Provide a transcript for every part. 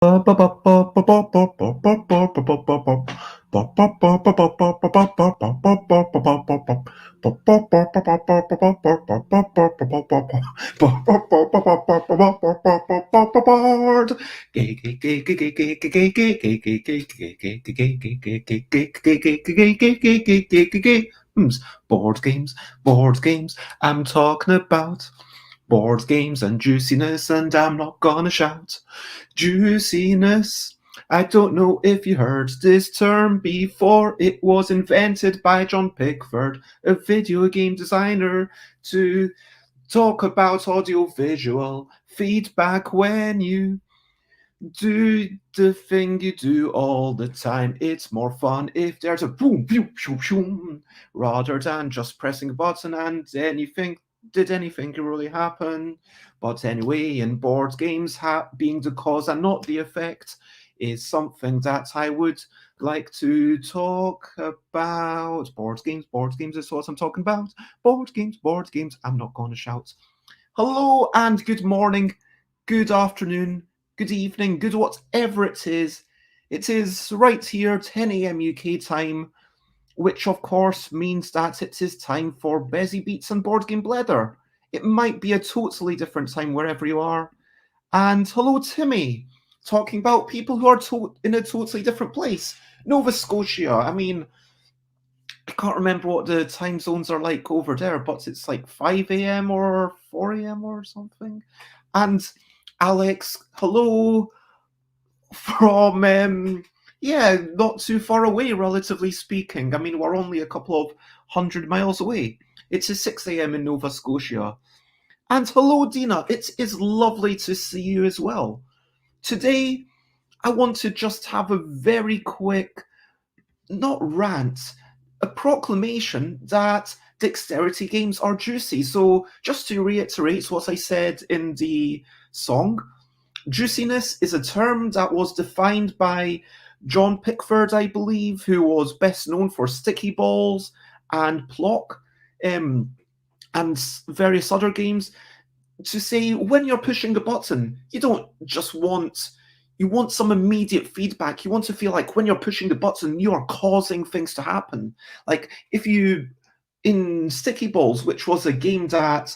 Board games, board games, I'm talking about board games and juiciness, and I'm not gonna shout. Juiciness. I don't know if you heard this term before. It was invented by John Pickford, a video game designer, to talk about audiovisual feedback when you do the thing you do all the time. It's more fun if there's a boom, boom, boom, boom, rather than just pressing a button and anything. Did anything really happen? But anyway, in board games, being the cause and not the effect is something that I would like to talk about. Board games is what I'm talking about. Board games, I'm not going to shout. Hello and good morning, good afternoon, good evening, good whatever it is. It is right here, 10 a.m. UK time, which of course means that it is time for Bezzy Beats and Board Game Blether. It might be a totally different time wherever you are. And hello, Timmy, talking about people who are in a totally different place. Nova Scotia. I mean, I can't remember what the time zones are like over there, but it's like 5 a.m. or 4 a.m. or something. And Alex, hello from, not too far away, relatively speaking. I mean, we're only a couple of 100 miles away. It's 6 a.m. in Nova Scotia. And hello, Dina. It is lovely to see you as well. Today, I want to just have a very quick, not rant, a proclamation that dexterity games are juicy. So just to reiterate what I said in the song, juiciness is a term that was defined by John Pickford, I believe, who was best known for Sticky Balls and Plock, and various other games, to say when you're pushing a button, you don't just want, you want some immediate feedback. You want to feel like when you're pushing the button, you are causing things to happen. Like if you, in Sticky Balls, which was a game that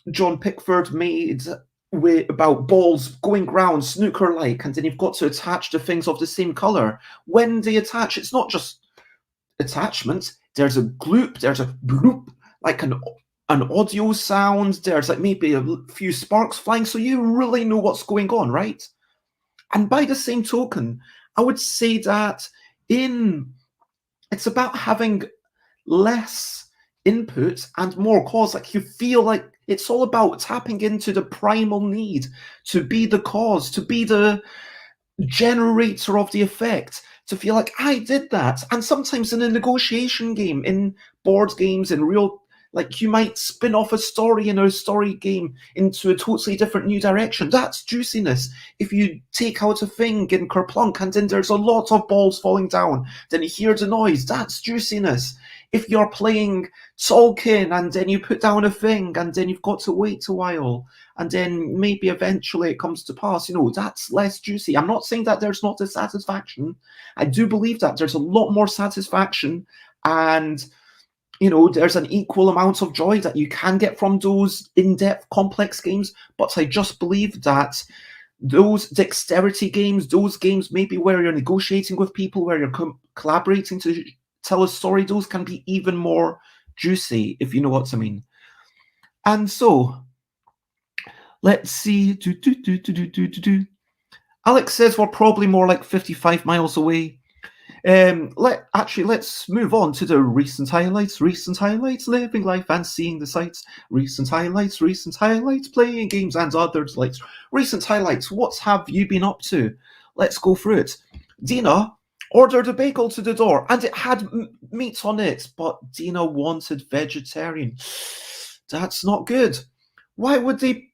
John Pickford made about balls going round snooker-like, and then you've got to attach the things of the same color. When they attach, it's not just attachments. There's a gloop, there's a bloop, like an audio sound. There's like maybe a few sparks flying, so you really know what's going on, right? And by the same token, I would say that it's about having less input and more cause. Like you feel like it's all about tapping into the primal need to be the cause, to be the generator of the effect, to feel like I did that. And sometimes in a negotiation game, in board games, in real, like you might spin off a story in a story game into a totally different new direction. That's juiciness. If you take out a thing in Kerplunk and then there's a lot of balls falling down, then you hear the noise, that's juiciness. If you're playing Tolkien and then you put down a thing and then you've got to wait a while and then maybe eventually it comes to pass, that's less juicy. I'm not saying that there's not a satisfaction. I do believe that there's a lot more satisfaction, and there's an equal amount of joy that you can get from those in-depth, complex games. But I just believe that those dexterity games, those games maybe where you're negotiating with people, where you're collaborating to tell a story, those can be even more juicy, if you know what I mean. And so, let's see. Alex says we're probably more like 55 miles away. Let's move on to the recent highlights, living life and seeing the sights, recent highlights, playing games and other delights, recent highlights, what have you been up to? Let's go through it. Dina ordered a bagel to the door and it had meat on it, but Dina wanted vegetarian. That's not good. Why would they?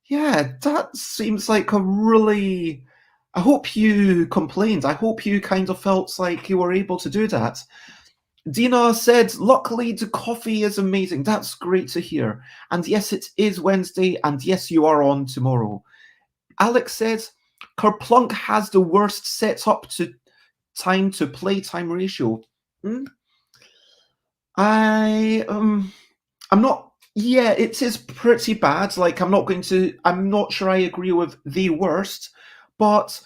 Yeah, that seems like a really... I hope you complained. I hope you kind of felt like you were able to do that. Dina said, luckily the coffee is amazing. That's great to hear. And yes, it is Wednesday. And yes, you are on tomorrow. Alex said, Kerplunk has the worst setup to time to play time ratio. Hmm? I'm not. Yeah, it is pretty bad. Like, I'm not sure I agree with the worst, but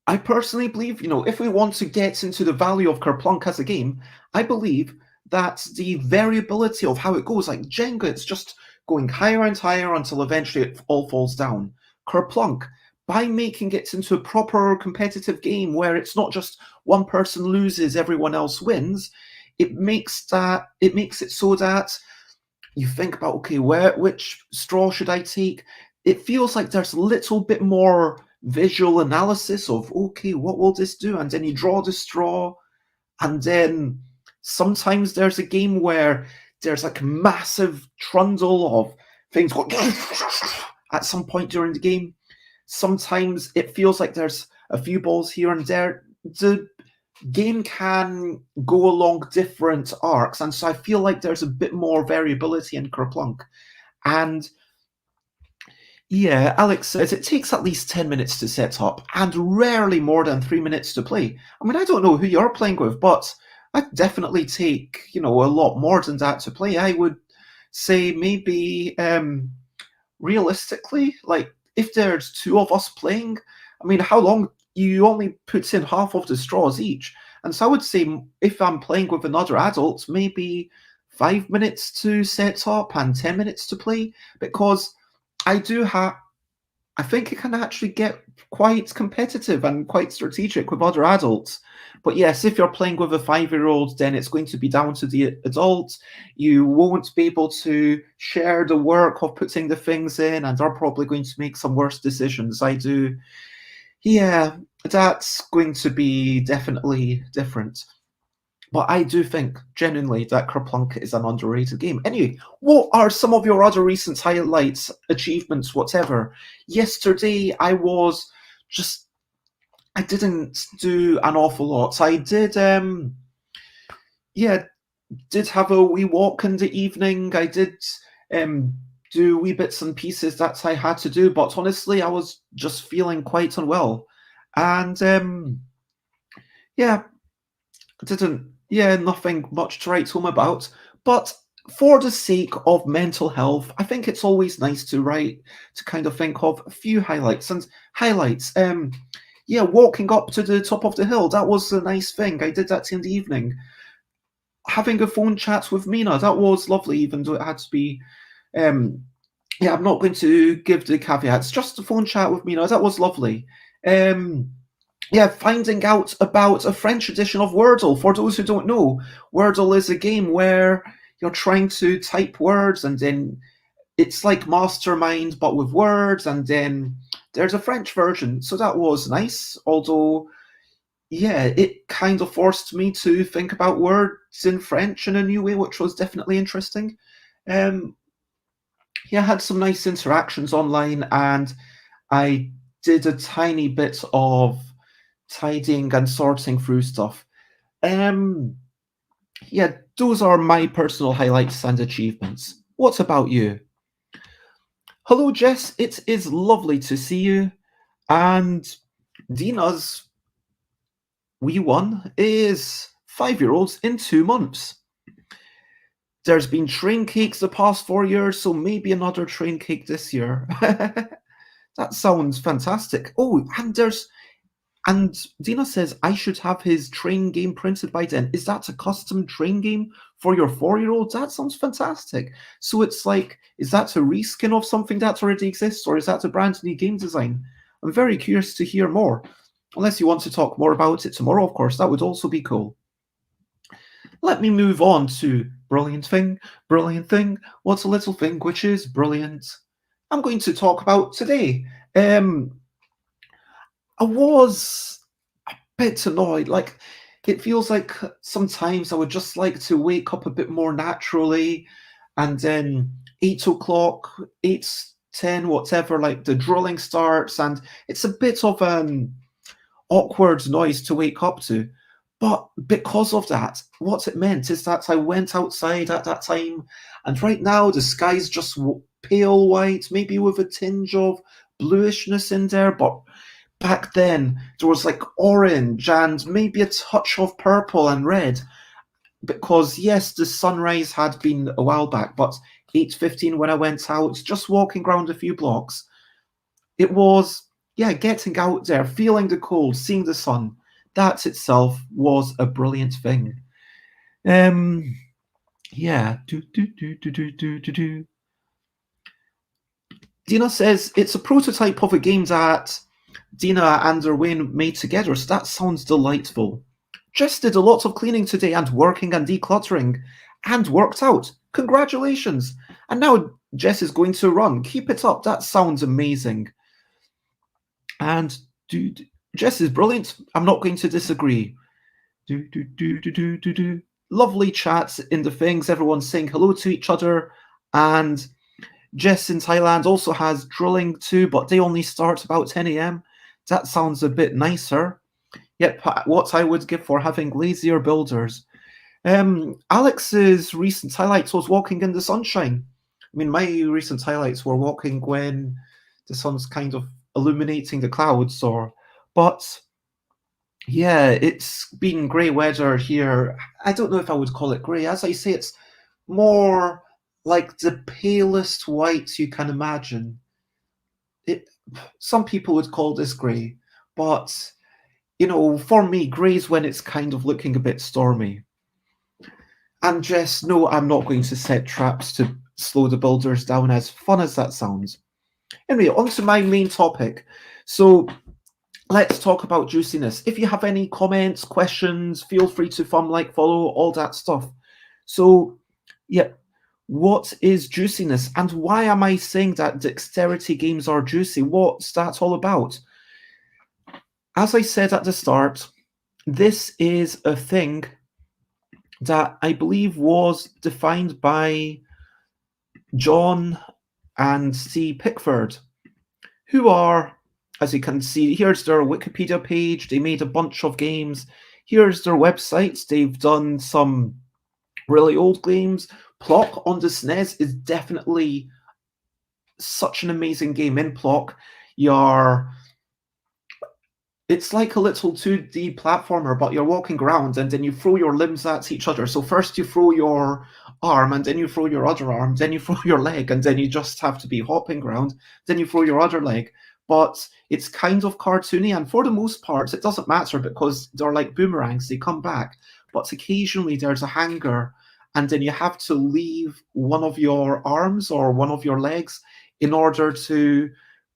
I personally believe, if we want to get into the value of Kerplunk as a game, I believe that the variability of how it goes, like Jenga, it's just going higher and higher until eventually it all falls down. Kerplunk, by making it into a proper competitive game where it's not just one person loses, everyone else wins, it makes it so that you think about, okay, which straw should I take? It feels like there's a little bit more visual analysis of, okay, what will this do? And then you draw the straw, and then sometimes there's a game where there's like massive trundle of things going at some point during the game. Sometimes it feels like there's a few balls here and there. The game can go along different arcs, and so I feel like there's a bit more variability in Kerplunk. And yeah, Alex says it takes at least 10 minutes to set up and rarely more than 3 minutes to play. I mean, I don't know who you're playing with, but I'd definitely take, a lot more than that to play. I would say maybe realistically, like if there's two of us playing, I mean, how long? You only put in half of the straws each. And so I would say if I'm playing with another adult, maybe 5 minutes to set up and 10 minutes to play, because I think it can actually get quite competitive and quite strategic with other adults. But yes, if you're playing with a 5-year-old, then it's going to be down to the adult. You won't be able to share the work of putting the things in, and they're probably going to make some worse decisions. Yeah, that's going to be definitely different. But I do think, genuinely, that Kerplunk is an underrated game. Anyway, what are some of your other recent highlights, achievements, whatever? Yesterday, I didn't do an awful lot. I did, did have a wee walk in the evening. I did do wee bits and pieces that I had to do, but honestly, I was just feeling quite unwell. And yeah, nothing much to write home about. But for the sake of mental health, I think it's always nice to kind of think of a few highlights. And highlights, walking up to the top of the hill, that was a nice thing. I did that in the evening. Having a phone chat with Mina, that was lovely, even though it had to be I'm not going to give the caveats. Just a phone chat with Mina, that was lovely. Finding out about a French edition of Wordle. For those who don't know, Wordle is a game where you're trying to type words, and then it's like Mastermind but with words, and then there's a French version. So that was nice, although it kind of forced me to think about words in French in a new way, which was definitely interesting. I had some nice interactions online, and I did a tiny bit of tidying and sorting through stuff. Those are my personal highlights and achievements. What about you? Hello, Jess. It is lovely to see you. And Dina's wee one is 5-year-olds in 2 months. There's been train cakes the past 4 years, so maybe another train cake this year. That sounds fantastic. Oh, and Dina says I should have his train game printed by then. Is that a custom train game for your 4-year-old? That sounds fantastic. So it's like, is that a reskin of something that already exists, or is that a brand new game design? I'm very curious to hear more. Unless you want to talk more about it tomorrow, of course, that would also be cool. Let me move on to brilliant thing. What's a little thing which is brilliant? I'm going to talk about today. I was a bit annoyed. Like, it feels like sometimes I would just like to wake up a bit more naturally, and then 8 o'clock, 8:10, whatever, like the drilling starts, and it's a bit of an awkward noise to wake up to. But because of that, what it meant is that I went outside at that time, and right now the sky's just pale white, maybe with a tinge of bluishness in there, but back then there was like orange and maybe a touch of purple and red. Because yes, the sunrise had been a while back, but 8:15 when I went out, just walking around a few blocks, it was, yeah, getting out there, feeling the cold, seeing the sun. That itself was a brilliant thing. Um, yeah. Dina says it's a prototype of a game that Dina and Erwin made together, so that sounds delightful. Jess did a lot of cleaning today and working and decluttering and worked out. Congratulations. And now Jess is going to run. Keep it up. That sounds amazing. And Jess is brilliant. I'm not going to disagree. Lovely chats in the things. Everyone's saying hello to each other. And Jess in Thailand also has drilling too, but they only start about 10 a.m. That sounds a bit nicer. Yep, what I would give for having lazier builders. Alex's recent highlights was walking in the sunshine. I mean, my recent highlights were walking when the sun's kind of illuminating the clouds, but yeah, it's been grey weather here. I don't know if I would call it grey. As I say, it's more like the palest white you can imagine. Some people would call this grey, but for me, grey's when it's kind of looking a bit stormy. And Jess, no, I'm not going to set traps to slow the builders down, as fun as that sounds. Anyway, on to my main topic. So let's talk about juiciness. If you have any comments, questions, feel free to like, follow, all that stuff. So, yeah, what is juiciness? And why am I saying that dexterity games are juicy? What's that all about? As I said at the start, this is a thing that I believe was defined by John and C. Pickford, who are, as you can see, here's their Wikipedia page. They made a bunch of games. Here's their websites. They've done some really old games. Plock on the SNES is definitely such an amazing game. In Plock, it's like a little 2D platformer, but you're walking around and then you throw your limbs at each other. So first you throw your arm, and then you throw your other arm, then you throw your leg, and then you just have to be hopping around. Then you throw your other leg. But it's kind of cartoony, and for the most part, it doesn't matter because they're like boomerangs. They come back. But occasionally there's a hanger, and then you have to leave one of your arms or one of your legs in order to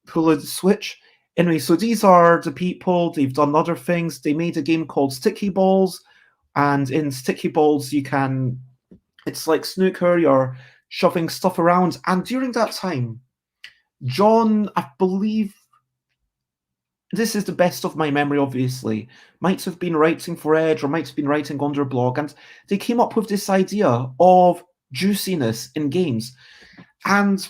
pull a switch. Anyway, so these are the people. They've done other things. They made a game called Sticky Balls, and in Sticky Balls it's like snooker, you're shoving stuff around. And during that time, John, I believe, this is the best of my memory, obviously, might have been writing for Edge or might have been writing on their blog, and they came up with this idea of juiciness in games. And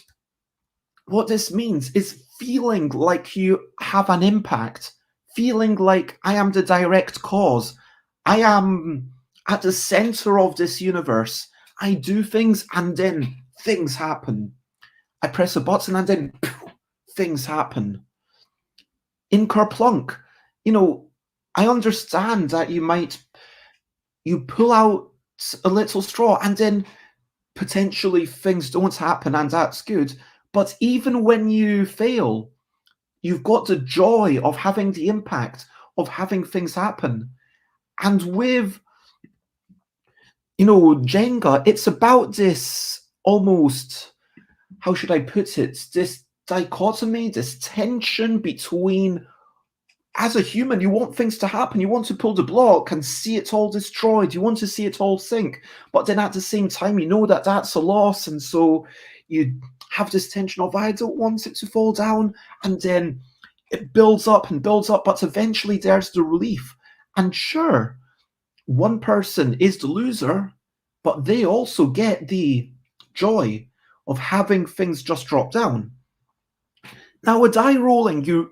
what this means is feeling like you have an impact, feeling like I am the direct cause. I am at the center of this universe. I do things and then things happen. I press a button and then things happen. In Kerplunk, I understand that you pull out a little straw and then potentially things don't happen, and that's good. But even when you fail, you've got the joy of having the impact of having things happen. And with, Jenga, it's about this almost, how should I put it, this dichotomy, this tension between, as a human, you want things to happen. You want to pull the block and see it all destroyed. You want to see it all sink. But then at the same time, you know that that's a loss. And so you have this tension of, I don't want it to fall down. And then it builds up and builds up. But eventually there's the relief. And sure, one person is the loser, but they also get the joy of having things just drop down. Now, with die rolling,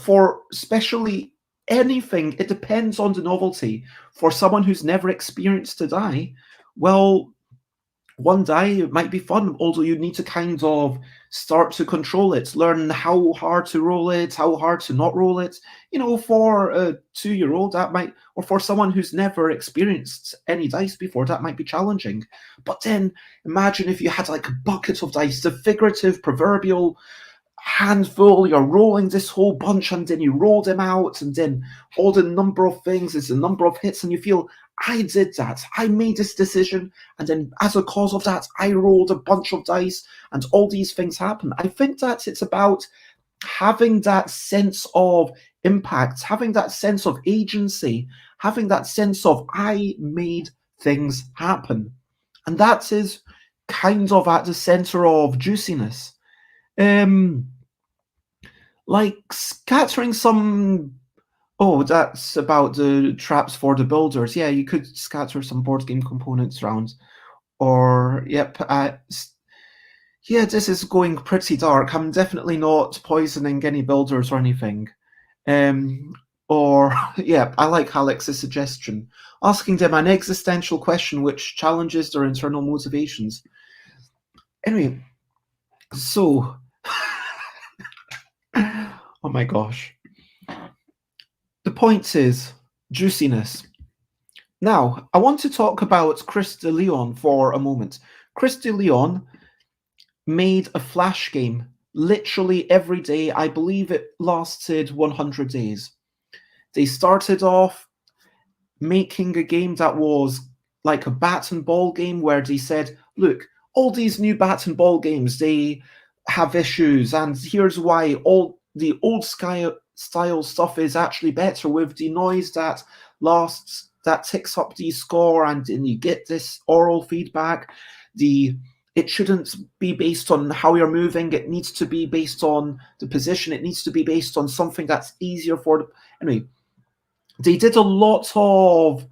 for especially anything, it depends on the novelty. For someone who's never experienced a die, well, one die might be fun, although you need to kind of start to control it, learn how hard to roll it, how hard to not roll it. For a 2-year-old, that might, or for someone who's never experienced any dice before, that might be challenging. But then imagine if you had like a bucket of dice, the figurative, proverbial handful, you're rolling this whole bunch, and then you roll them out, and then all the number of things is the number of hits, and you feel, I did that, I made this decision, and then as a cause of that, I rolled a bunch of dice, and all these things happen. I think that it's about having that sense of impact, having that sense of agency, having that sense of, I made things happen. And that is kind of at the center of juiciness. Like scattering some. Oh, that's about the traps for the builders. Yeah, you could scatter some board game components around. Or, yep, yeah, this is going pretty dark. I'm definitely not poisoning any builders or anything. Or, yeah, I like Alex's suggestion. Asking them an existential question which challenges their internal motivations. Anyway, so. Oh my gosh. The point is juiciness. Now, I want to talk about Chris de Leon for a moment. Chris de Leon made a flash game literally every day. I believe it lasted 100 days. They started off making a game that was like a bat and ball game, where they said, look, all these new bat and ball games, they have issues, and here's why. All the old style stuff is actually better, with the noise that ticks up the score, and then you get this oral feedback. It shouldn't be based on how you're moving. It needs to be based on the position. It needs to be based on something that's easier for the. Anyway, they did a lot of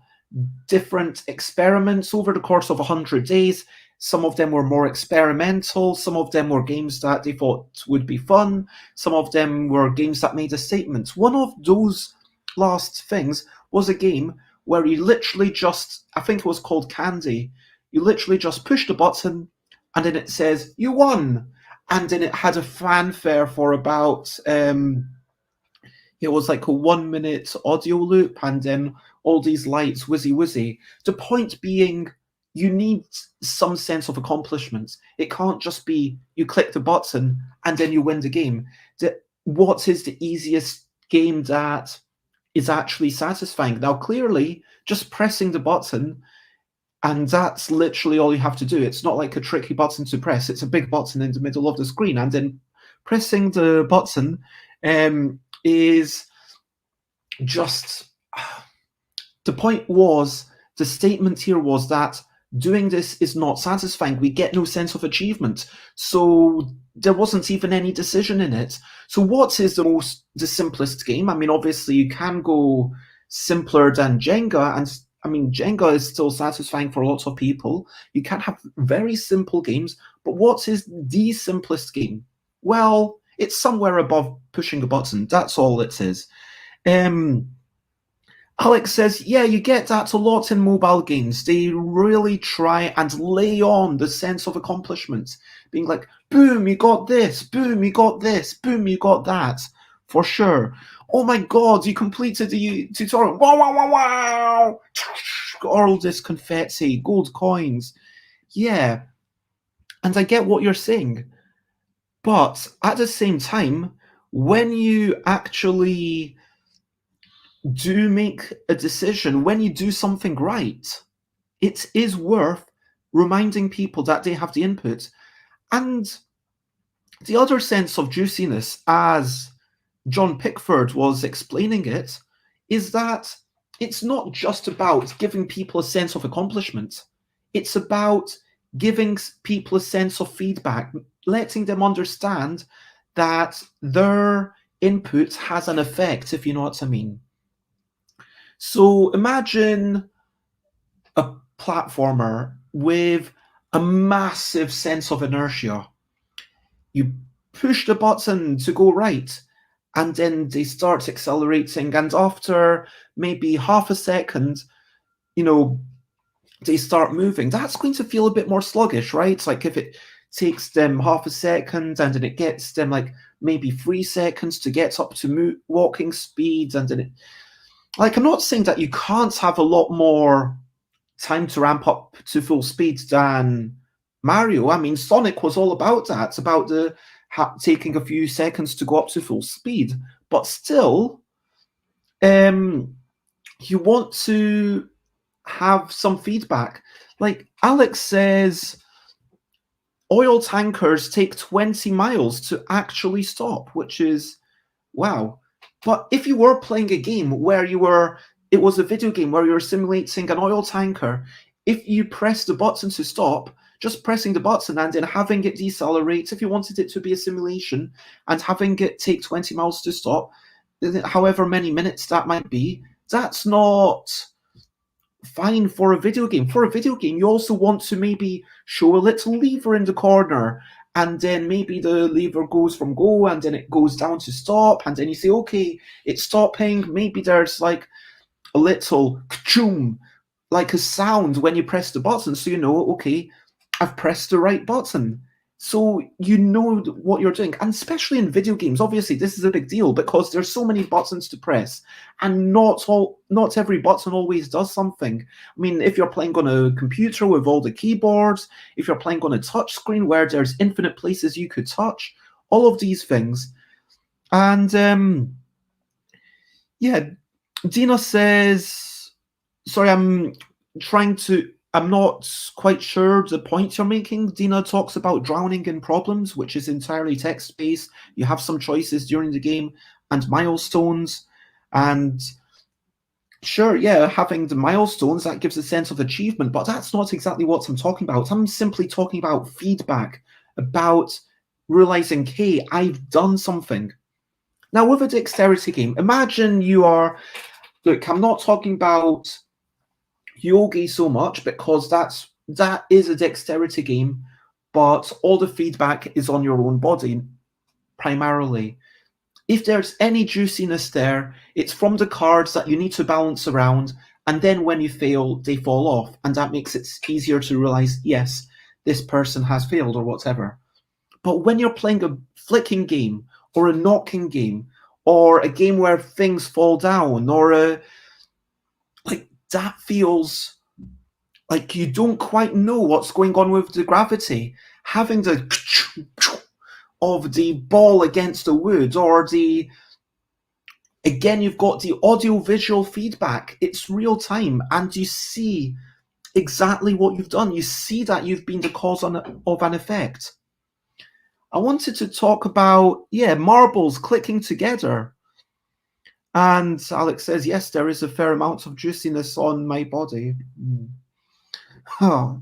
different experiments over the course of 100 days. Some of them were more experimental. Some of them were games that they thought would be fun. Some of them were games that made a statement. One of those last things was a game where you literally just, I think it was called Candy, you literally just push the button and then it says, you won. And then it had a fanfare for about, it was like a 1-minute audio loop, and then all these lights, whizzy. The point being, you need some sense of accomplishment. It can't just be you click the button and then you win the game. What is the easiest game that is actually satisfying? Now, clearly, just pressing the button, and that's literally all you have to do. It's not like a tricky button to press. It's a big button in the middle of the screen, and then pressing the button is just. The point was, the statement here was that doing this is not satisfying. We get no sense of achievement. So there wasn't even any decision in it. So what is the simplest game? I mean, obviously you can go simpler than Jenga, and I mean, Jenga is still satisfying for lots of people. You can have very simple games, but what is the simplest game? Well, it's somewhere above pushing a button. That's all it is. Alex says, yeah, you get that a lot in mobile games. They really try and lay on the sense of accomplishment, being like, boom, you got this, boom, you got this, boom, you got that, for sure. Oh my god, you completed the tutorial, wow, all this confetti, gold coins. Yeah, and I get what you're saying. But at the same time, when you actually do make a decision, when you do something right, it is worth reminding people that they have the input. And the other sense of juiciness, as John Pickford was explaining it, is that it's not just about giving people a sense of accomplishment. It's about giving people a sense of feedback, letting them understand that their input has an effect, if you know what I mean. So imagine a platformer with a massive sense of inertia. You push the button to go right, and then they start accelerating, and after maybe half a second, they start moving, that's going to feel a bit more sluggish, right? It's like if it takes them half a second and then it gets them like maybe 3 seconds to get up to walking speed, and then it, like, I'm not saying that you can't have a lot more time to ramp up to full speed than Mario. I mean, Sonic was all about that. It's about the taking a few seconds to go up to full speed, but still, you want to have some feedback. Like Alex says, oil tankers take 20 miles to actually stop, which is wow. But if you were playing a game where it was a video game where you were simulating an oil tanker, if you press the button to stop, just pressing the button and then having it decelerate, if you wanted it to be a simulation, and having it take 20 miles to stop, however many minutes that might be, that's not fine for a video game. For a video game, you also want to maybe show a little lever in the corner, and then maybe the lever goes from go and then it goes down to stop, and then you say, okay, it's stopping. Maybe there's like a little ka-choom, like a sound when you press the button, so you know, okay, I've pressed the right button. So you know what you're doing. And especially in video games, obviously this is a big deal because there's so many buttons to press, and not every button always does something. I mean, if you're playing on a computer with all the keyboards, if you're playing on a touch screen where there's infinite places you could touch, all of these things. And yeah, Dina says, sorry, I'm not quite sure the point you're making. Dina talks about drowning in problems, which is entirely text-based. You have some choices during the game and milestones. And sure, yeah, having the milestones, that gives a sense of achievement, but that's not exactly what I'm talking about. I'm simply talking about feedback, about realizing, hey, I've done something. Now, with a dexterity game, imagine you are... Look, I'm not talking about Yogi so much because that is a dexterity game, but all the feedback is on your own body primarily. If there's any juiciness there, it's from the cards that you need to balance around, and then when you fail, they fall off, and that makes it easier to realize, yes, this person has failed or whatever. But when you're playing a flicking game or a knocking game or a game where things fall down or that feels like you don't quite know what's going on with the gravity. Having the of the ball against the wood, or again, you've got the audiovisual feedback. It's real time, and you see exactly what you've done. You see that you've been the cause of an effect. I wanted to talk about, marbles clicking together. And Alex says, yes, there is a fair amount of juiciness on my body. Oh.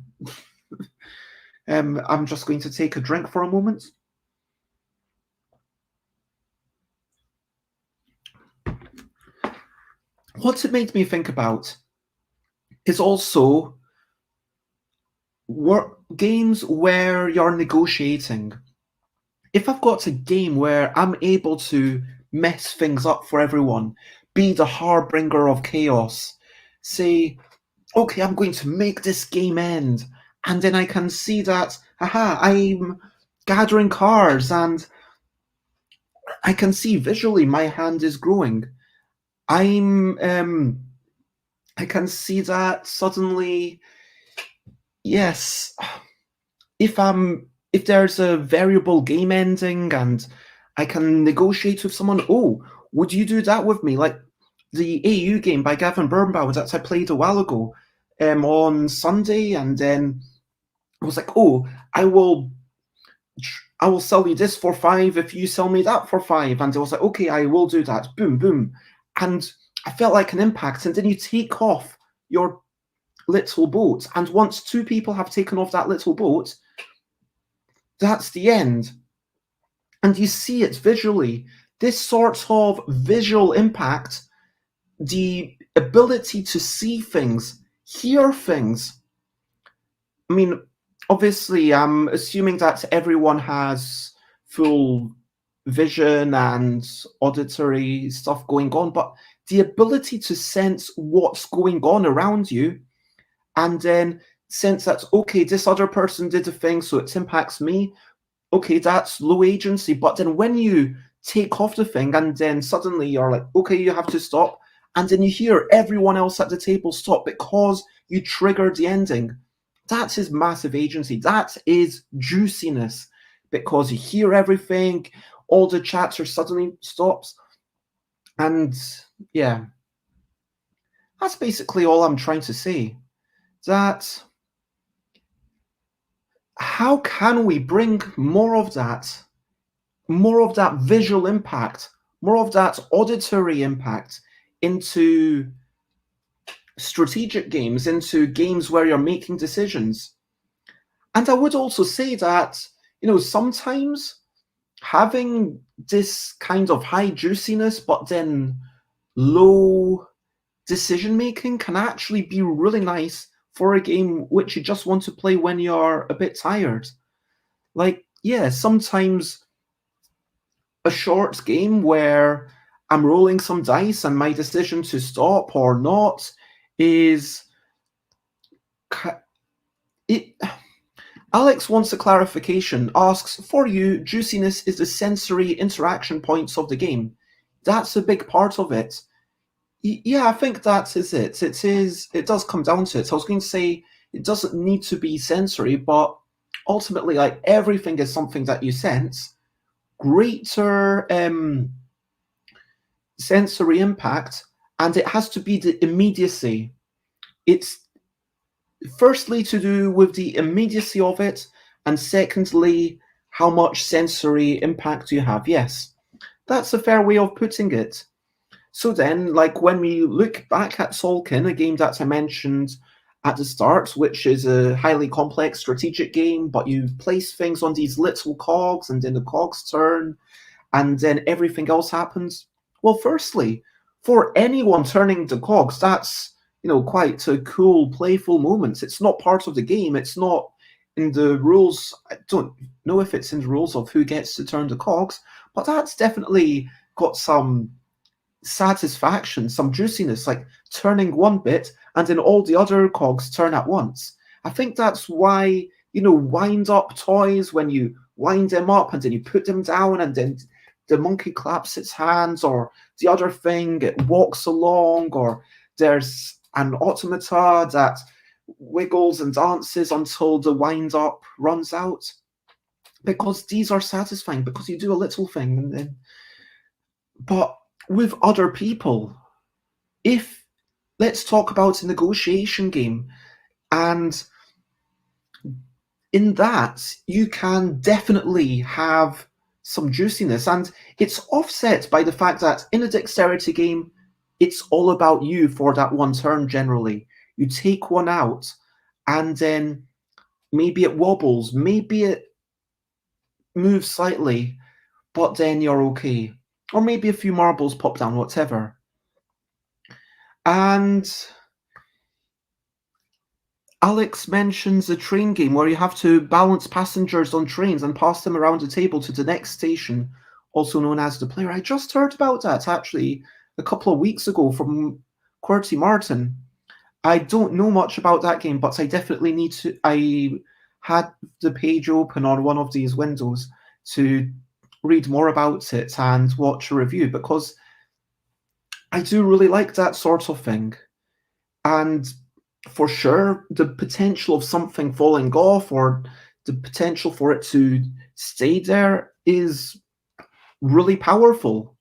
I'm just going to take a drink for a moment. What it made me think about is also games where you're negotiating. If I've got a game where I'm able to mess things up for everyone, be the harbinger of chaos, say, okay, I'm going to make this game end, and then I can see that, I'm gathering cards, and I can see visually my hand is growing. I can see that suddenly, yes, if there's a variable game ending and I can negotiate with someone, oh, would you do that with me? Like the AU game by Gavin Birnbaum that I played a while ago on Sunday, and then I was like, oh, I will sell you this for 5 if you sell me that for 5. And I was like, okay, I will do that. Boom, boom. And I felt like an impact. And then you take off your little boat. And once 2 people have taken off that little boat, that's the end. And you see it visually. This sort of visual impact, the ability to see things, hear things. I mean, obviously, I'm assuming that everyone has full vision and auditory stuff going on, but the ability to sense what's going on around you and then sense that, okay, this other person did a thing, so it impacts me. Okay, that's low agency. But then when you take off the thing and then suddenly you're like, okay, you have to stop, and then you hear everyone else at the table stop because you triggered the ending. That is massive agency. That is juiciness, because you hear everything, all the chatter suddenly stops. And yeah, that's basically all I'm trying to say. That how can we bring more of that visual impact, more of that auditory impact into strategic games, into games where you're making decisions? And I would also say that, sometimes having this kind of high juiciness but then low decision making can actually be really nice for a game which you just want to play when you're a bit tired. Like, yeah, sometimes a short game where I'm rolling some dice and my decision to stop or not is it. Alex wants a clarification, asks, for you, juiciness is the sensory interaction points of the game. That's a big part of it. Yeah, I think that is it. It does come down to it. I was going to say it doesn't need to be sensory, but ultimately, like, everything is something that you sense. Greater sensory impact, and it has to be the immediacy. It's firstly to do with the immediacy of it, and secondly, how much sensory impact you have. Yes, that's a fair way of putting it. So then, like, when we look back at Solkin, a game that I mentioned at the start, which is a highly complex strategic game, but you place things on these little cogs, and then the cogs turn, and then everything else happens. Well, firstly, for anyone turning the cogs, that's quite a cool, playful moment. It's not part of the game. It's not in the rules. I don't know if it's in the rules of who gets to turn the cogs, but that's definitely got some satisfaction, some juiciness, like turning one bit and then all the other cogs turn at once. I think that's why, wind up toys, when you wind them up and then you put them down and then the monkey claps its hands, or the other thing, it walks along, or there's an automata that wiggles and dances until the wind up runs out. Because these are satisfying, because you do a little thing and then. But with other people, if let's talk about a negotiation game, and in that you can definitely have some juiciness, and it's offset by the fact that in a dexterity game, it's all about you for that one turn. Generally, you take one out, and then maybe it wobbles, maybe it moves slightly, but then you're okay. Or maybe a few marbles pop down, whatever. And Alex mentions a train game where you have to balance passengers on trains and pass them around the table to the next station, also known as the player. I just heard about that, actually, a couple of weeks ago from QWERTY Martin. I don't know much about that game, but I definitely need to. I had the page open on one of these windows to read more about it and watch a review, because I do really like that sort of thing. And for sure, the potential of something falling off, or the potential for it to stay there, is really powerful.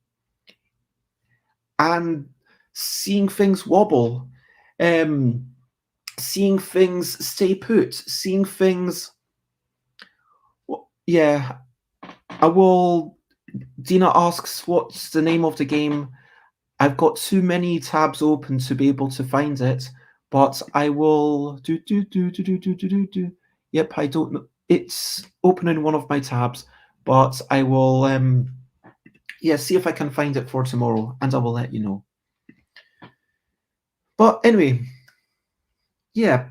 And seeing things wobble, seeing things stay put, seeing things. Yeah, I will. Dina asks, what's the name of the game? I've got too many tabs open to be able to find it, but I will do. Yep, I don't know. It's open in one of my tabs, but I will see if I can find it for tomorrow, and I will let you know. But anyway, yeah.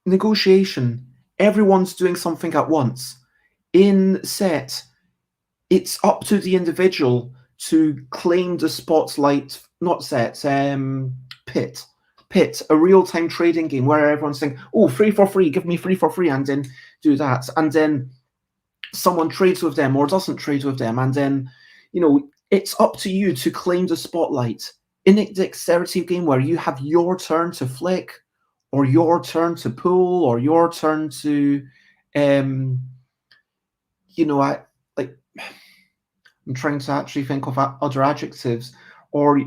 Negotiation. Everyone's doing something at once. In set, it's up to the individual to claim the spotlight, not set, pit. pit, a real-time trading game where everyone's saying, oh, free for free, give me free for free, and then do that. And then someone trades with them or doesn't trade with them. And then, it's up to you to claim the spotlight. In a dexterity game where you have your turn to flick, or your turn to pull, or your turn to, I'm trying to actually think of other adjectives, or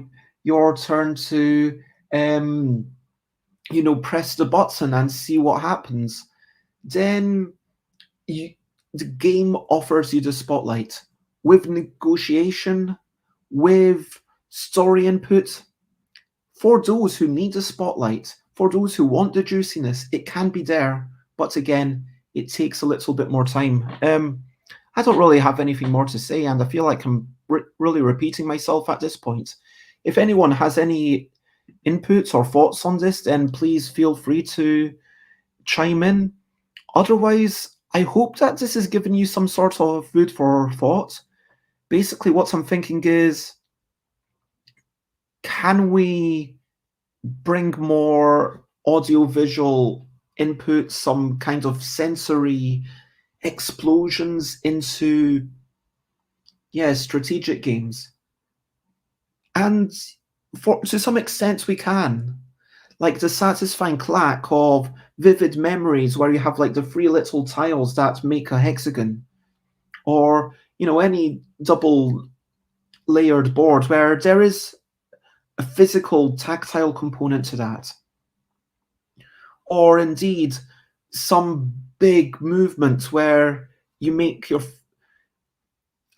your turn to, press the button and see what happens. Then the game offers you the spotlight with negotiation, with story input. For those who need the spotlight, for those who want the juiciness, it can be there. But again, it takes a little bit more time. I don't really have anything more to say, and I feel like I'm really repeating myself at this point. If anyone has any inputs or thoughts on this, then please feel free to chime in. Otherwise, I hope that this has given you some sort of food for thought. Basically, what I'm thinking is, can we bring more audiovisual input, some kind of sensory explosions into, strategic games? And to some extent, we can. Like the satisfying clack of vivid memories where you have like the 3 little tiles that make a hexagon, or any double layered board where there is a physical tactile component to that, or indeed some big movement where you make your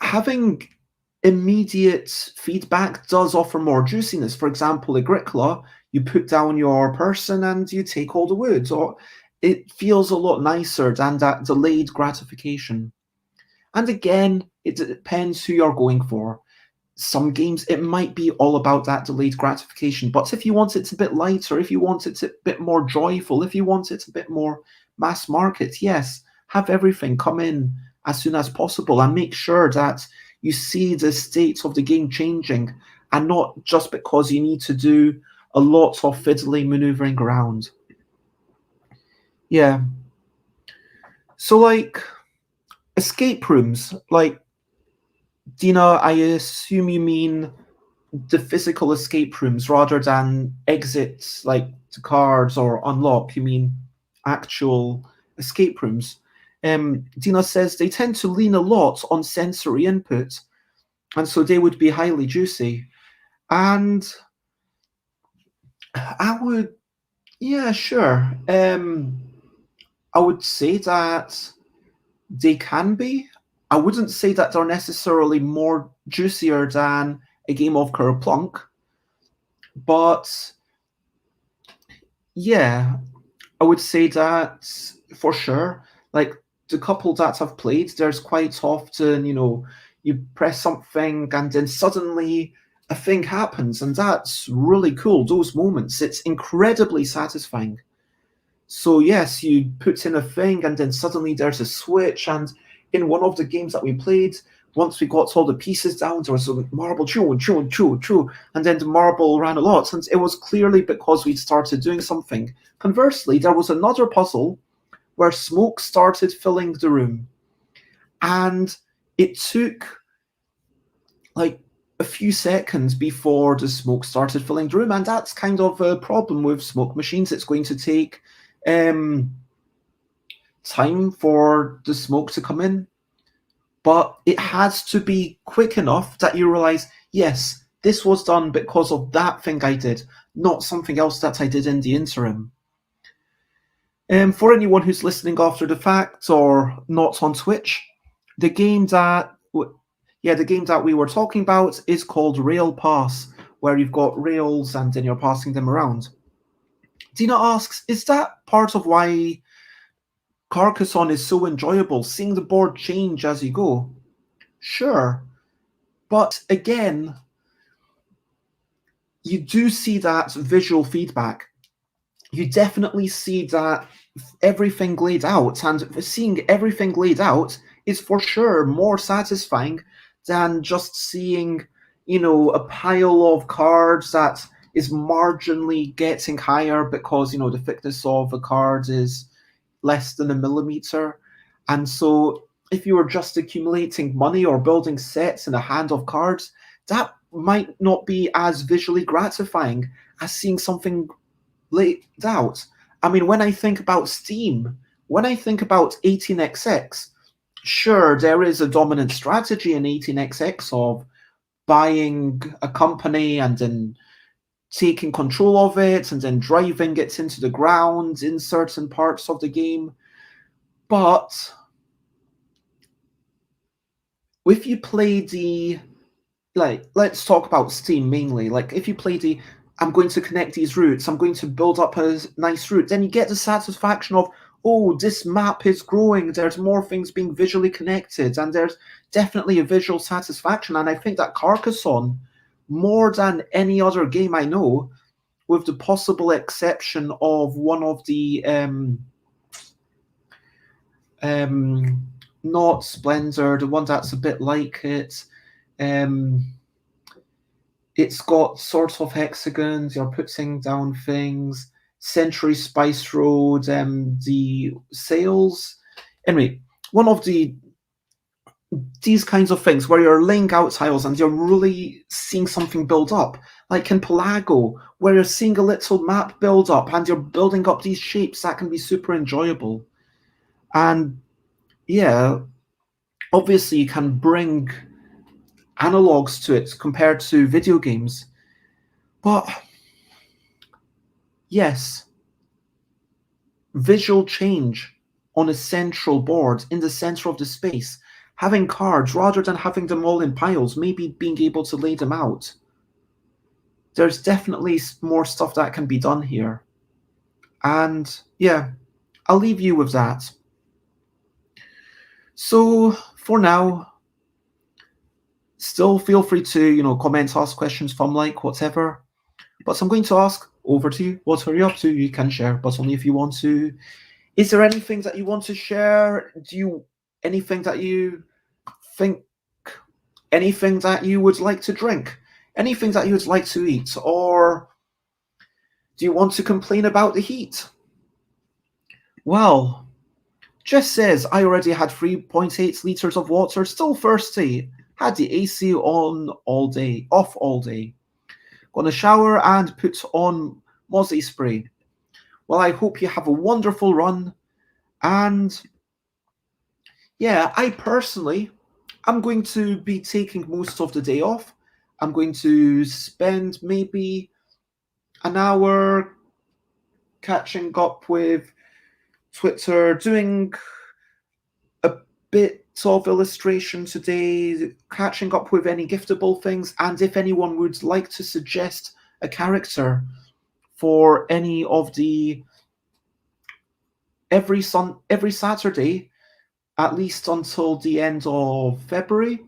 having immediate feedback does offer more juiciness. For example, Agricola, you put down your person and you take all the wood, or it feels a lot nicer than that delayed gratification. And again, it depends who you're going for. Some games, it might be all about that delayed gratification, but if you want it a bit lighter, if you want it a bit more joyful, if you want it a bit more mass market, yes, have everything come in as soon as possible and make sure that you see the state of the game changing, and not just because you need to do a lot of fiddly maneuvering around. Yeah. So, like, escape rooms, like, Dina, I assume you mean the physical escape rooms rather than exits like the cards or unlock. You mean actual escape rooms. Dina says they tend to lean a lot on sensory input, and so they would be highly juicy. And I would, yeah, sure. I would say that they can be. I wouldn't say that they're necessarily more juicier than a game of Kerplunk, but yeah, I would say that for sure. Like the couple that I've played, there's quite often, you press something and then suddenly a thing happens, and that's really cool. Those moments, it's incredibly satisfying. So yes, you put in a thing and then suddenly there's a switch. And in one of the games that we played, once we got all the pieces down, there was a marble, chew, chew, chew, chew, and then the marble ran a lot. And it was clearly because we'd started doing something. Conversely, there was another puzzle where smoke started filling the room. And it took like a few seconds before the smoke started filling the room. And that's kind of a problem with smoke machines. It's going to take time for the smoke to come in, but it has to be quick enough that you realize, yes, this was done because of that thing I did, not something else that I did in the interim. For anyone who's listening after the fact or not on Twitch, the game that we were talking about is called Rail Pass, where you've got rails and then you're passing them around. Dina asks, is that part of why Carcassonne is so enjoyable, seeing the board change as you go? Sure. But again, you do see that visual feedback. You definitely see that everything laid out, and seeing everything laid out is for sure more satisfying than just seeing, a pile of cards that is marginally getting higher because, the thickness of a card is less than a millimeter. And so if you were just accumulating money or building sets in a hand of cards, that might not be as visually gratifying as seeing something laid out. I mean, when I think about Steam, when I think about 18xx, sure, there is a dominant strategy in 18xx of buying a company and then taking control of it and then driving it into the ground in certain parts of the game. But if you play let's talk about Steam mainly. Like, if you play I'm going to connect these routes, I'm going to build up a nice route, then you get the satisfaction of, oh, this map is growing, there's more things being visually connected, and there's definitely a visual satisfaction. And I think that Carcassonne, more than any other game I know, with the possible exception of one of the not Splendor, the one that's a bit like it. It's got sort of hexagons, you're putting down things, Century Spice Road, the sales. Anyway, one of these kinds of things where you're laying out tiles and you're really seeing something build up, like in Pelago, where you're seeing a little map build up and you're building up these shapes, that can be super enjoyable. And yeah, obviously you can bring analogs to it compared to video games. But yes, visual change on a central board in the center of the space, having cards rather than having them all in piles, maybe being able to lay them out. There's definitely more stuff that can be done here. And yeah, I'll leave you with that. So for now, still feel free to, comment, ask questions, thumb like, whatever. But I'm going to ask over to you. What are you up to? You can share, but only if you want to. Is there anything that you want to share? Anything that you think, anything that you would like to drink? Anything that you would like to eat? Or do you want to complain about the heat? Well, Jess says, I already had 3.8 litres of water, still thirsty. Had the AC on all day, off all day. Gonna shower and put on mozzie spray. Well, I hope you have a wonderful run. And yeah, I personally, I'm going to be taking most of the day off. I'm going to spend maybe an hour catching up with Twitter, doing a bit of illustration today, catching up with any giftable things, and if anyone would like to suggest a character for any of the every Saturday, at least until the end of February,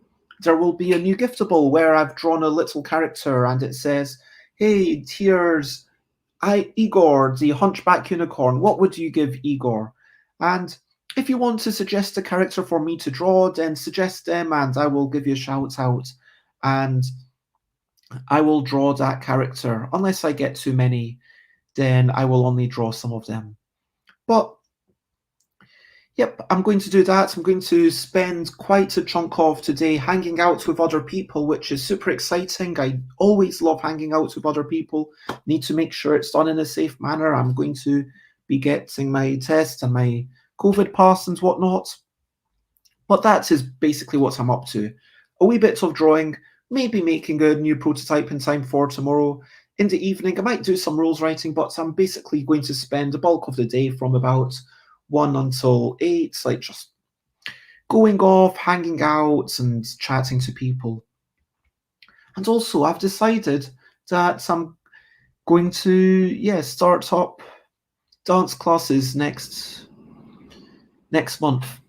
there will be a new giftable where I've drawn a little character and it says, hey, here's Igor, the hunchback unicorn. What would you give Igor? And if you want to suggest a character for me to draw, then suggest them and I will give you a shout out. And I will draw that character. Unless I get too many, then I will only draw some of them. But yep, I'm going to do that. I'm going to spend quite a chunk of today hanging out with other people, which is super exciting. I always love hanging out with other people. Need to make sure it's done in a safe manner. I'm going to be getting my test and my COVID pass and whatnot. But that is basically what I'm up to. A wee bit of drawing, maybe making a new prototype in time for tomorrow. In the evening, I might do some rules writing, but I'm basically going to spend the bulk of the day from about 1 until 8, like just going off, hanging out and chatting to people. And also I've decided that I'm going to start up dance classes next month.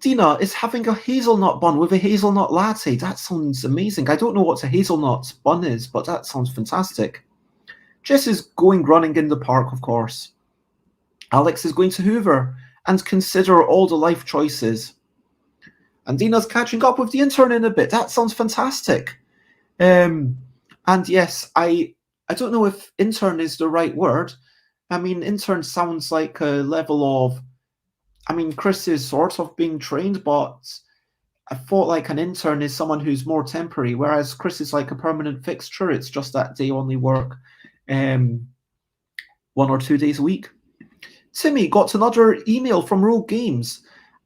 Dina is having a hazelnut bun with a hazelnut latte. That sounds amazing. I don't know what a hazelnut bun is, but that sounds fantastic. Jess is going running in the park, of course. Alex is going to Hoover and consider all the life choices. And Dina's catching up with the intern in a bit. That sounds fantastic. And And yes, I don't know if intern is the right word. I mean, intern sounds like a level of. I mean, Chris is sort of being trained, but I thought like an intern is someone who's more temporary, whereas Chris is like a permanent fixture. It's just that they only work 1 or 2 days a week. Timmy got another email from Rogue Games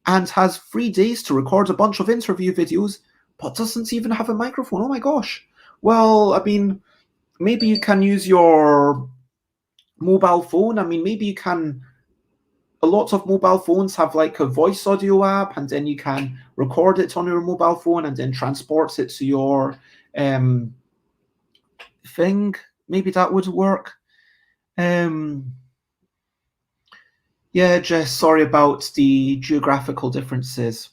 and has 3 days to record a bunch of interview videos, but doesn't even have a microphone. Oh my gosh. Well, I mean, maybe you can use your mobile phone. I mean, maybe you can. A lot of mobile phones have like a voice audio app, and then you can record it on your mobile phone and then transport it to your thing. Maybe that would work. Yeah, Jess, sorry about the geographical differences.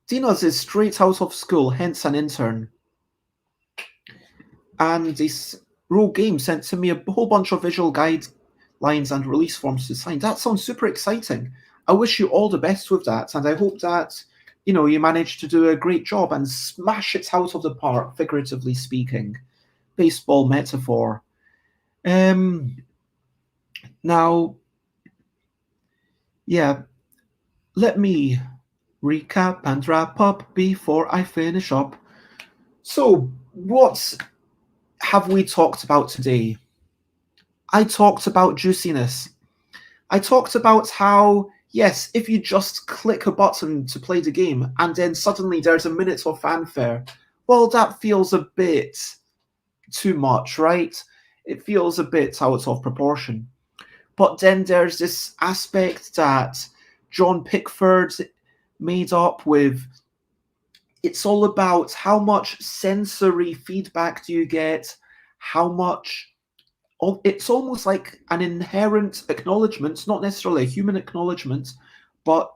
Dina's is straight out of school, hence an intern. And this Rogue Game sent to me a whole bunch of visual guidelines and release forms to sign. That sounds super exciting. I wish you all the best with that, and I hope that you manage to do a great job and smash it out of the park, figuratively speaking. Baseball metaphor. Now, yeah, let me recap and wrap up before I finish up. So, what have we talked about today? I talked about juiciness. I talked about how, yes, if you just click a button to play the game and then suddenly there's a minute of fanfare, well, that feels a bit too much, right? It feels a bit out of proportion. But then there's this aspect that John Pickford made up with. It's all about how much sensory feedback do you get, how much. It's almost like an inherent acknowledgement, not necessarily a human acknowledgement, but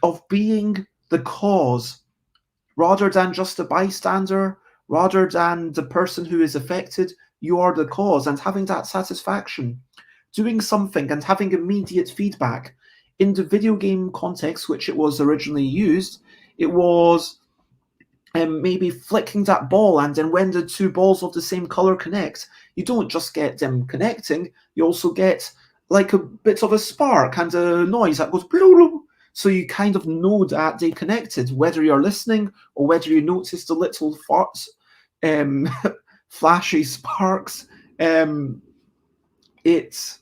of being the cause rather than just a bystander, rather than the person who is affected. You are the cause, and having that satisfaction, doing something and having immediate feedback. In the video game context, which it was originally used, it was maybe flicking that ball, and then when the two balls of the same color connect, you don't just get them connecting, you also get like a bit of a spark and a noise that goes blue. So you kind of know that they connected, whether you're listening or whether you notice the little farts, flashy sparks. It's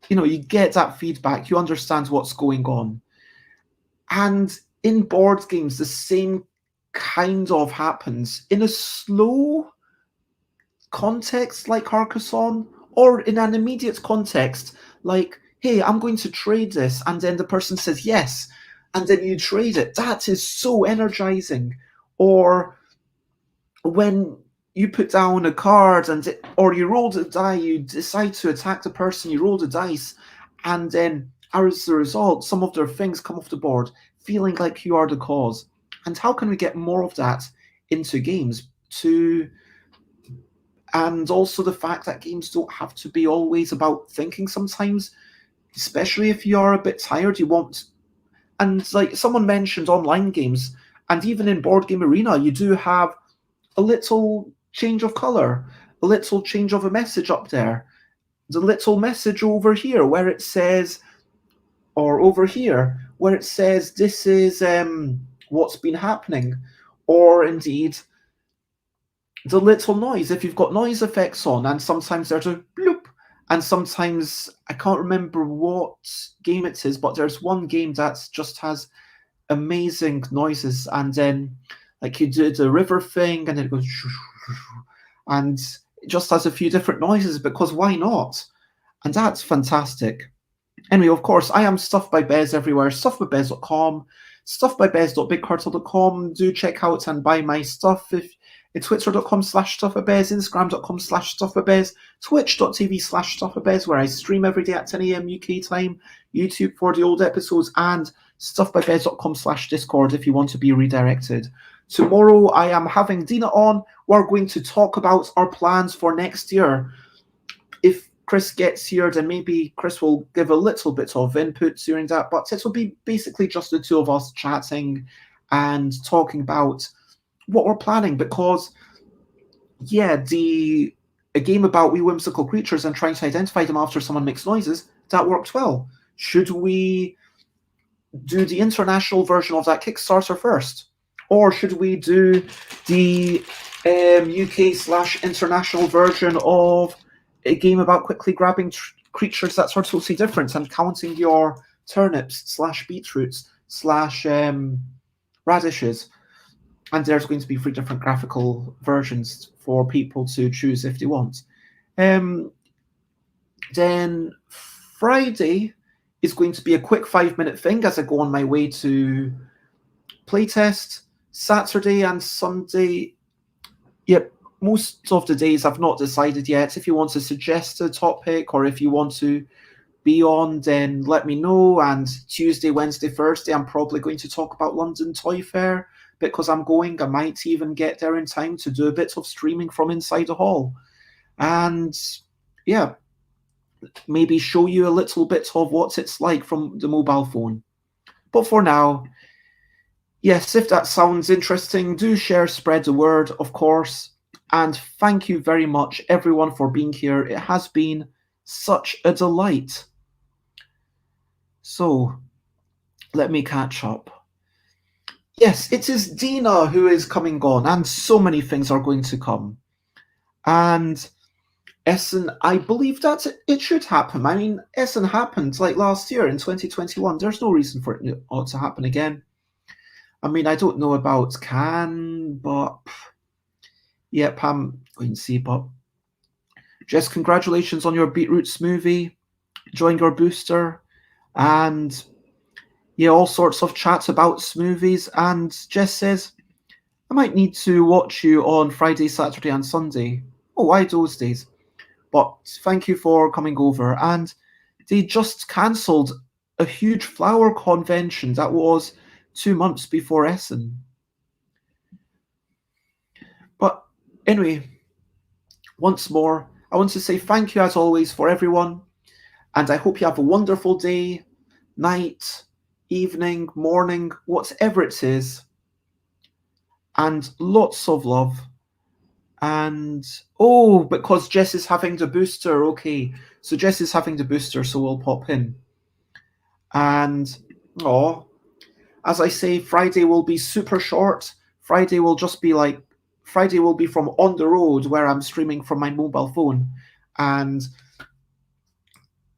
you get that feedback, you understand what's going on. And in board games, the same kind of happens in a slow context like Carcassonne, or in an immediate context like, hey, I'm going to trade this, and then the person says yes, and then you trade it. That is so energizing. Or when you put down a card or you roll the die, you decide to attack the person, you roll the dice, and then as a result, some of their things come off the board, feeling like you are the cause. And how can we get more of that into games? And also the fact that games don't have to be always about thinking sometimes, especially if you're a bit tired, you want. And like someone mentioned online games, and even in Board Game Arena, you do have a little change of color, a little change of a message up there, the little message over here where it says, or over here where it says this is what's been happening, or indeed the little noise if you've got noise effects on, and sometimes there's a bloop, and sometimes I can't remember what game it is, but there's one game that just has amazing noises, and then like you do the river thing and it goes and it just has a few different noises because why not? And that's fantastic. Anyway, of course, I am Stuff by Bez everywhere, stuffbybez.com, stuffbybez.bigcartel.com. Do check out and buy my stuff. If it's twitter.com/stuffbybez, instagram.com/stuffbybez, twitch.tv/stuffbybez, where I stream every day at 10 a.m. UK time, YouTube for the old episodes, and stuffbybez.com/discord if you want to be redirected. Tomorrow I am having Dina on. We're going to talk about our plans for next year. If Chris gets here, then maybe Chris will give a little bit of input during that, but it will be basically just the two of us chatting and talking about what we're planning, because a game about wee whimsical creatures and trying to identify them after someone makes noises, that worked well. Should we do the international version of that Kickstarter first? Or should we do the UK/international version of a game about quickly grabbing creatures that are totally different and counting your turnips/beetroots/radishes? And there's going to be 3 different graphical versions for people to choose if they want. Then Friday is going to be a quick 5-minute thing as I go on my way to playtest. Saturday and Sunday, yep, most of the days I've not decided yet. If you want to suggest a topic or if you want to be on, then let me know. And Tuesday, Wednesday, Thursday, I'm probably going to talk about London Toy Fair because I'm going. I might even get there in time to do a bit of streaming from inside the hall. And yeah, maybe show you a little bit of what it's like from the mobile phone. But for now, yes, if that sounds interesting, do share, spread the word, of course. And thank you very much, everyone, for being here. It has been such a delight. So, let me catch up. Yes, it is Dina who is coming on, and so many things are going to come. And Essen, I believe that it should happen. I mean, Essen happened like last year in 2021. There's no reason for it not to happen again. I mean, I don't know about Cannes, but yep, I'm going to see. But Jess, congratulations on your Beetroots movie. Enjoying your booster. And yeah, all sorts of chats about movies. And Jess says, I might need to watch you on Friday, Saturday, and Sunday. Oh, why those days? But thank you for coming over. And they just cancelled a huge flower convention that was 2 months before Essen. But anyway, once more, I want to say thank you as always for everyone. And I hope you have a wonderful day, night, evening, morning, whatever it is. And lots of love. And because Jess is having the booster, okay. So Jess is having the booster, so we'll pop in. And as I say, Friday will be super short. Friday will be from on the road where I'm streaming from my mobile phone. And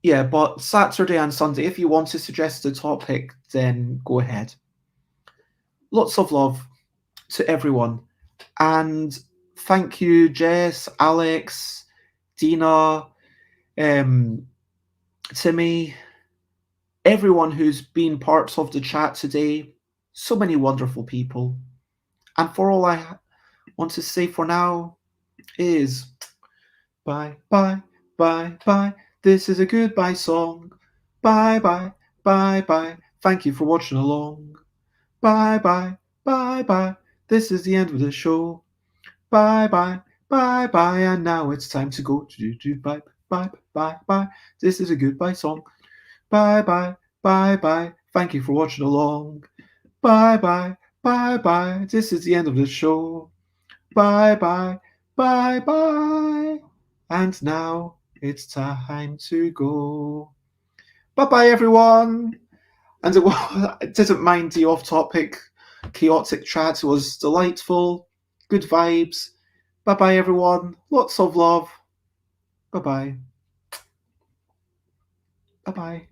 yeah, but Saturday and Sunday, if you want to suggest a topic, then go ahead. Lots of love to everyone. And thank you, Jess, Alex, Dina, Timmy, everyone who's been parts of the chat today. So many wonderful people. And for all I want to say for now is bye, bye, bye, bye. This is a goodbye song. Bye, bye, bye, bye. Thank you for watching along. Bye, bye, bye, bye. This is the end of the show. Bye, bye, bye, bye. And now it's time to go. Bye, bye, bye, bye. This is a goodbye song. Bye, bye, bye, bye. Thank you for watching along. Bye, bye, bye, bye. This is the end of the show. Bye, bye, bye, bye. And now it's time to go. Bye-bye, everyone. And it didn't mind the off-topic, chaotic chat. It was delightful. Good vibes. Bye-bye, everyone. Lots of love. Bye-bye. Bye-bye.